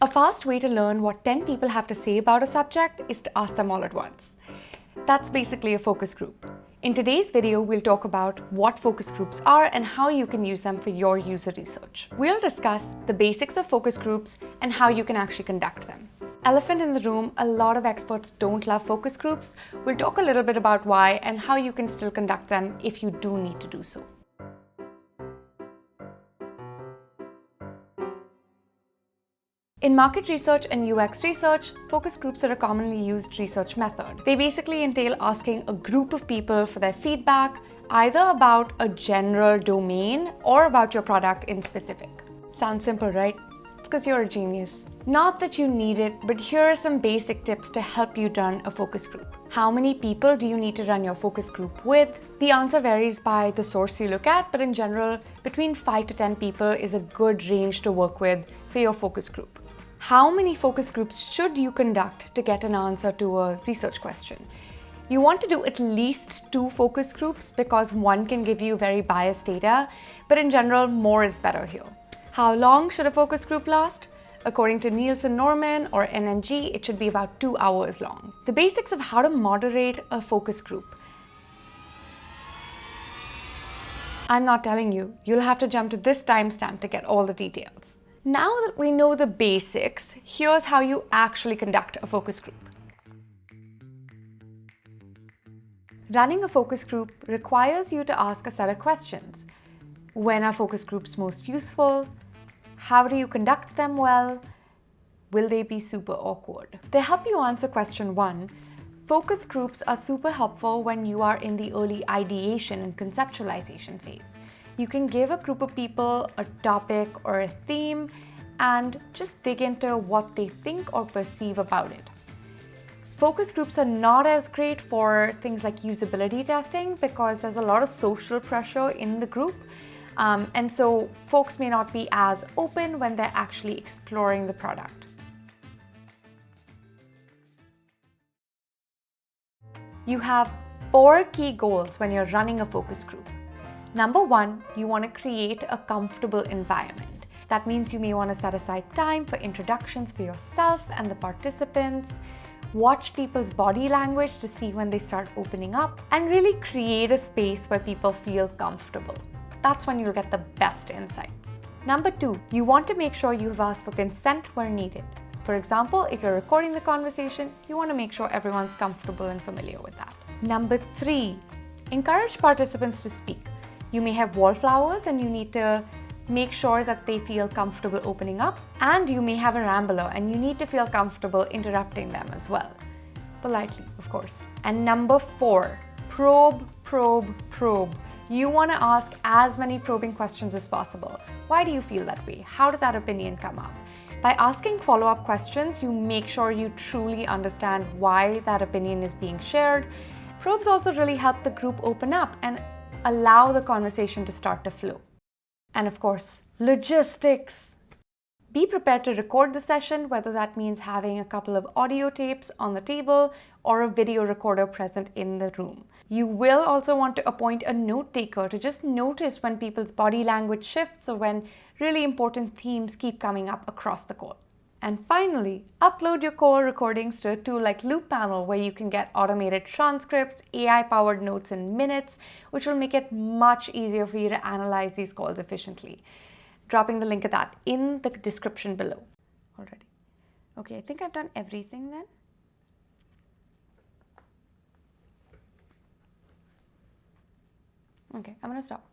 A fast way to learn what 10 people have to say about a subject is to ask them all at once. That's basically a focus group. In today's video, we'll talk about what focus groups are and how you can use them for your user research. We'll discuss the basics of focus groups and how you can actually conduct them. Elephant in the room, a lot of experts don't love focus groups. We'll talk a little bit about why and how you can still conduct them if you do need to do so. In market research and UX research, focus groups are a commonly used research method. They basically entail asking a group of people for their feedback, either about a general domain or about your product in specific. Sounds simple, right? It's because you're a genius. Not that you need it, but here are some basic tips to help you run a focus group. How many people do you need to run your focus group with? The answer varies by the source you look at, but in general, between 5 to 10 people is a good range to work with for your focus group. How many focus groups should you conduct to get an answer to a research question? You want to do at least 2 focus groups because one can give you very biased data, but in general, more is better here. How long should a focus group last? According to Nielsen Norman or NNG, it should be about 2 hours long. The basics of how to moderate a focus group. I'm not telling you. You'll have to jump to this timestamp to get all the details. Now that we know the basics, here's how you actually conduct a focus group. Running a focus group requires you to ask a set of questions. When are focus groups most useful? How do you conduct them well? Will they be super awkward? To help you answer question 1, focus groups are super helpful when you are in the early ideation and conceptualization phase. You can give a group of people a topic or a theme and just dig into what they think or perceive about it. Focus groups are not as great for things like usability testing because there's a lot of social pressure in the group. And so folks may not be as open when they're actually exploring the product. You have 4 key goals when you're running a focus group. Number 1, you want to create a comfortable environment. That means you may want to set aside time for introductions for yourself and the participants, watch people's body language to see when they start opening up, and really create a space where people feel comfortable. That's when you'll get the best insights. Number 2, you want to make sure you have asked for consent where needed. For example, if you're recording the conversation, you want to make sure everyone's comfortable and familiar with that. Number 3, encourage participants to speak. You may have wallflowers and you need to make sure that they feel comfortable opening up, and you may have a rambler and you need to feel comfortable interrupting them as well. Politely, of course. And number 4, probe, probe, probe. You want to ask as many probing questions as possible. Why do you feel that way? How did that opinion come up? By asking follow-up questions, you make sure you truly understand why that opinion is being shared. Probes also really help the group open up and allow the conversation to start to flow. And of course, logistics. Be prepared to record the session, whether that means having a couple of audio tapes on the table or a video recorder present in the room. You will also want to appoint a note taker to just notice when people's body language shifts or when really important themes keep coming up across the call. And finally, upload your call recordings to a tool like Loop Panel, where you can get automated transcripts, AI-powered notes in minutes, which will make it much easier for you to analyze these calls efficiently. Dropping the link of that in the description below already. Okay, I think I've done everything then. Okay, I'm gonna stop.